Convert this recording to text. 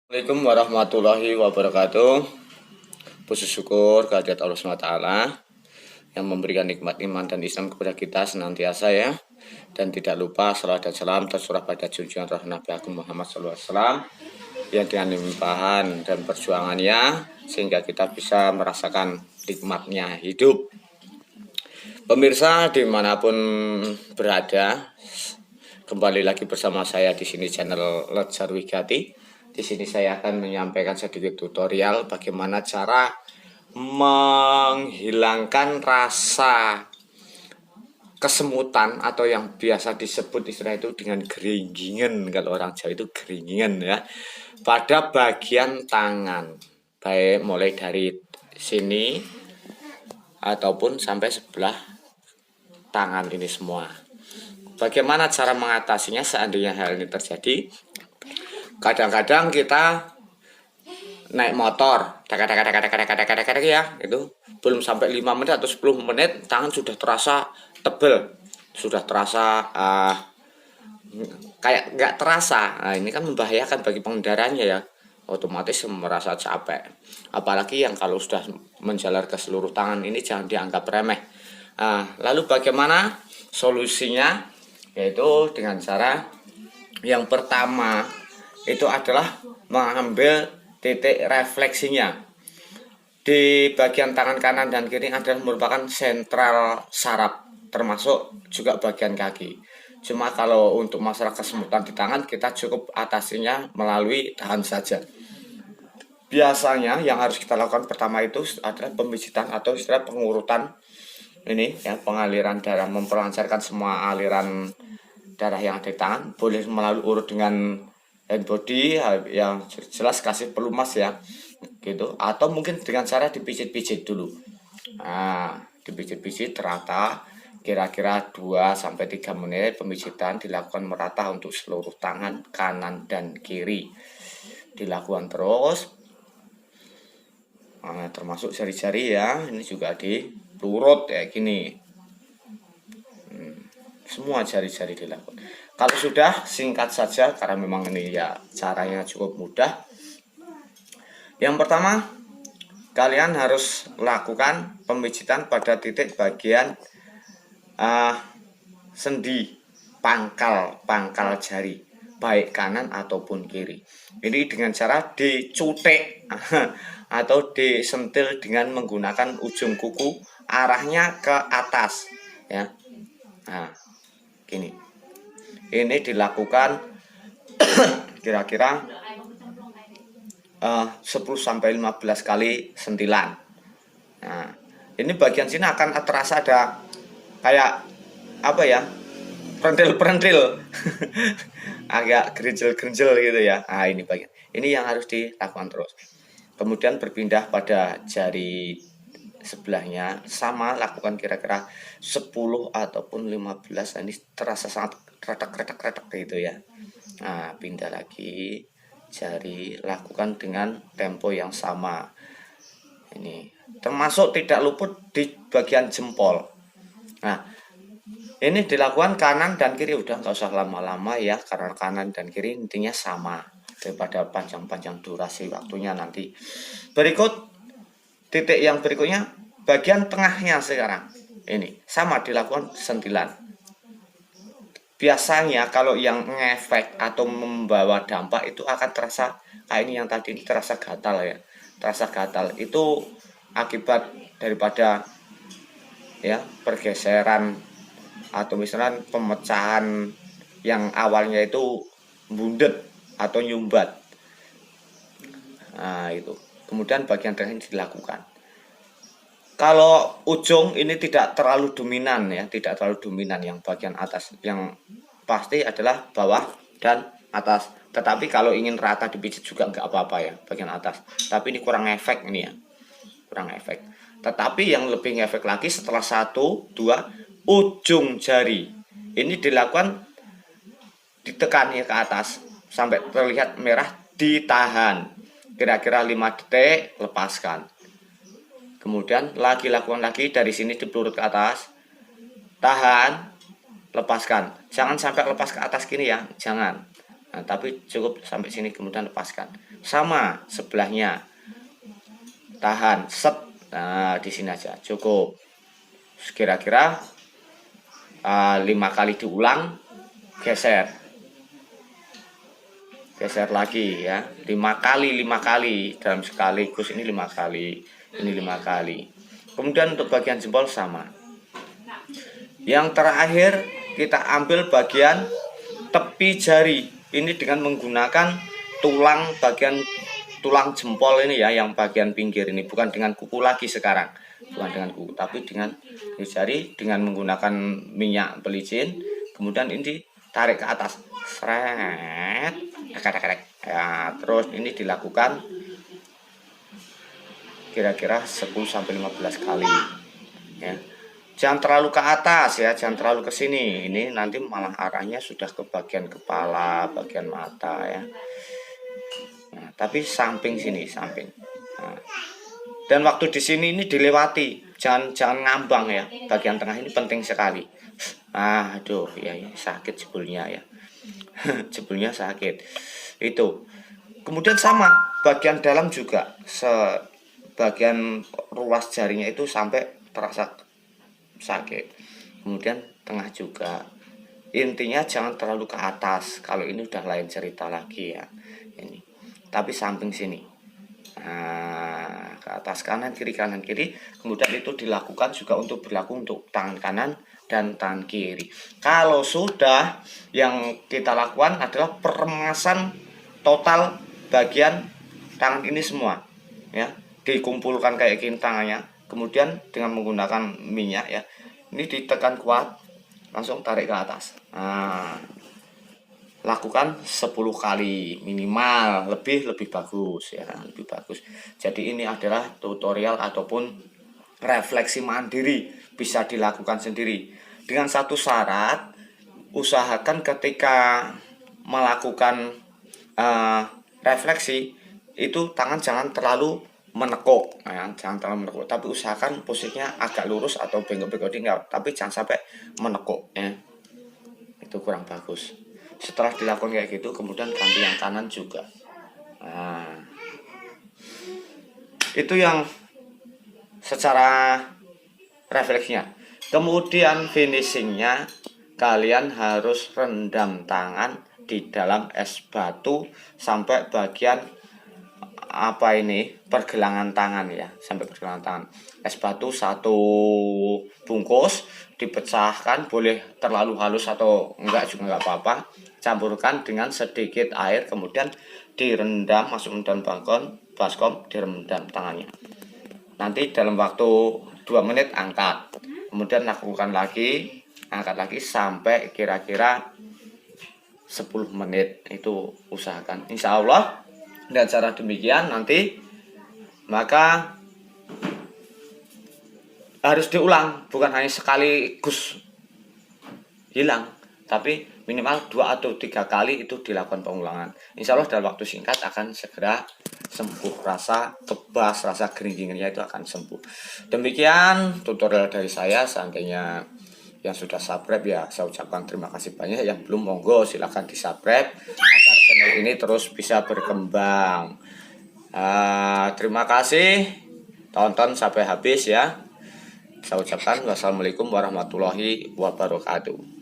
Assalamualaikum warahmatullahi wabarakatuh. Puji syukur kehadirat Allah SWT yang memberikan nikmat iman dan Islam kepada kita senantiasa ya. Dan tidak lupa salawat dan salam tercurah pada junjungan roh Nabi Agung Muhammad SAW yang dengan limpahan dan perjuangannya sehingga kita bisa merasakan nikmatnya hidup. Pemirsa dimanapun berada, kembali lagi bersama saya di sini channel Ledjar Wigati. Di sini saya akan menyampaikan sedikit tutorial bagaimana cara menghilangkan rasa kesemutan atau yang biasa disebut istilah itu dengan geringgingan, kalau orang Jawa itu geringgingan ya, pada bagian tangan, baik mulai dari sini ataupun sampai sebelah tangan ini semua. Bagaimana cara mengatasinya seandainya hal ini terjadi? Kadang-kadang kita naik motor, ya, itu belum sampai 5 menit atau 10 menit tangan sudah terasa tebel, sudah terasa kayak nggak terasa. Nah, ini kan membahayakan bagi pengendaranya ya, otomatis merasa capek. Apalagi yang kalau sudah menjalar ke seluruh tangan, ini jangan dianggap remeh. Lalu bagaimana solusinya? Yaitu dengan cara yang pertama itu adalah mengambil titik refleksinya di bagian tangan kanan dan kiri adalah merupakan sentral saraf, termasuk juga bagian kaki. Cuma kalau untuk masalah kesemutan di tangan kita cukup atasinya melalui tahan saja. Biasanya yang harus kita lakukan pertama itu adalah pemijitan atau istilah pengurutan ini ya, pengaliran darah, memperlancarkan semua aliran darah yang ada di tangan. Boleh melalui urut dengan hand body yang jelas kasih pelumas ya gitu, atau mungkin dengan cara dipijit-pijit dulu. Dipijit-pijit rata kira-kira 2-3 menit. Pemijitan dilakukan merata untuk seluruh tangan kanan dan kiri, dilakukan terus, termasuk jari-jari ya, ini juga di lurut kayak gini, semua jari-jari dilakukan. Kalau sudah, singkat saja karena memang ini ya caranya cukup mudah. Yang pertama, kalian harus lakukan pemijitan pada titik bagian sendi pangkal jari, baik kanan ataupun kiri. Ini dengan cara dicutek atau disentil dengan menggunakan ujung kuku, arahnya ke atas ya. Gini. Ini dilakukan kira-kira 10-15 kali sentilan. Nah, ini bagian sini akan terasa ada kayak apa ya, perentil agak gerinjel gitu ya. Ini bagian ini yang harus dilakukan terus. Kemudian berpindah pada jari sebelahnya, sama lakukan kira-kira 10 ataupun 15. Ini terasa sangat retak gitu ya. Pindah lagi jari, lakukan dengan tempo yang sama. Ini termasuk tidak luput di bagian jempol. Ini dilakukan kanan dan kiri, udah nggak usah lama-lama ya, karena kanan dan kiri intinya sama, daripada panjang-panjang durasi waktunya nanti. Berikut titik yang berikutnya, bagian tengahnya sekarang. Ini sama dilakukan sentilan. Biasanya kalau yang ngefek atau membawa dampak itu akan terasa kayak ini, yang tadi ini terasa gatal ya. Terasa gatal itu akibat daripada ya pergeseran atau misalnya pemecahan yang awalnya itu bundet atau nyumbat. Itu. Kemudian bagian tengah ini dilakukan. Kalau ujung ini tidak terlalu dominan ya, tidak terlalu dominan yang bagian atas. Yang pasti adalah bawah dan atas. Tetapi kalau ingin rata dipijit juga nggak apa-apa ya bagian atas. Tapi ini kurang efek ini ya, kurang efek. Tetapi yang lebih efek lagi setelah 1-2 ujung jari ini dilakukan, ditekan ya ke atas sampai terlihat merah, ditahan kira-kira 5 detik, lepaskan. Kemudian lagi lakukan lagi dari sini dipelurut ke atas, tahan, lepaskan. Jangan sampai lepas ke atas gini ya, jangan. Nah, tapi cukup sampai sini kemudian lepaskan. Sama sebelahnya. Tahan, set. Nah, di sini aja cukup. Kira-kira 5 kali diulang, geser lagi ya, 5 kali dalam sekaligus. Ini 5 kali, ini 5 kali. Kemudian untuk bagian jempol sama. Yang terakhir kita ambil bagian tepi jari ini dengan menggunakan bagian tulang jempol ini ya, yang bagian pinggir ini, bukan dengan kuku lagi sekarang, bukan dengan kuku, tapi dengan jari, dengan menggunakan minyak pelicin. Kemudian ini tarik ke atas, seret, ya. Terus ini dilakukan kira-kira 10-15 kali ya. Jangan terlalu ke atas ya, jangan terlalu ke sini. Ini nanti malah arahnya sudah ke bagian kepala, bagian mata ya. Nah, tapi samping sini, samping. Nah, dan waktu di sini ini dilewati, jangan ngambang ya. Bagian tengah ini penting sekali. Aduh, ya sakit jebulnya ya. Jebulnya sakit. Itu. Kemudian sama, bagian dalam juga, sebagian ruas jarinya itu sampai terasa sakit. Kemudian tengah juga. Intinya jangan terlalu ke atas. Kalau ini udah lain cerita lagi ya. Ini. Tapi samping sini. Nah, ke atas kanan kiri. Kemudian itu dilakukan juga berlaku untuk tangan kanan dan tangan kiri. Kalau sudah, yang kita lakukan adalah peremasan total bagian tangan ini semua ya. Dikumpulkan kayak gini tangannya. Kemudian dengan menggunakan minyak ya, ini ditekan kuat, langsung tarik ke atas. Nah, lakukan 10 kali minimal, lebih bagus ya, lebih bagus. Jadi ini adalah tutorial ataupun refleksi mandiri, bisa dilakukan sendiri. Dengan satu syarat, usahakan ketika melakukan refleksi itu tangan jangan terlalu menekuk, ya, jangan terlalu menekuk, tapi usahakan posisinya agak lurus atau bengkok-bengkok enggak, tapi jangan sampai menekuk ya. Itu kurang bagus. Setelah dilakukan kayak gitu, kemudian ganti yang kanan juga. Nah, itu yang secara refleksinya. Kemudian finishingnya, kalian harus rendam tangan di dalam es batu sampai bagian pergelangan tangan ya, sampai pergelangan tangan. Es batu 1 bungkus dipecahkan, boleh terlalu halus atau enggak juga enggak apa-apa. Campurkan dengan sedikit air, kemudian direndam, masuk dalam baskom, direndam tangannya. Nanti dalam waktu 2 menit angkat, kemudian lakukan lagi, angkat lagi sampai kira-kira 10 menit. Itu usahakan, insya Allah. Dan cara demikian nanti maka harus diulang, bukan hanya sekaligus hilang, tapi minimal 2 atau 3 kali itu dilakukan pengulangan. Insya Allah dalam waktu singkat akan segera sembuh, rasa kebas, rasa kering-keringnya itu akan sembuh. Demikian tutorial dari saya. Seandainya yang sudah subscribe ya, saya ucapkan terima kasih banyak. Yang belum, monggo silahkan di subscribe agar channel ini terus bisa berkembang. Terima kasih, tonton sampai habis ya. Saya ucapkan wassalamualaikum warahmatullahi wabarakatuh.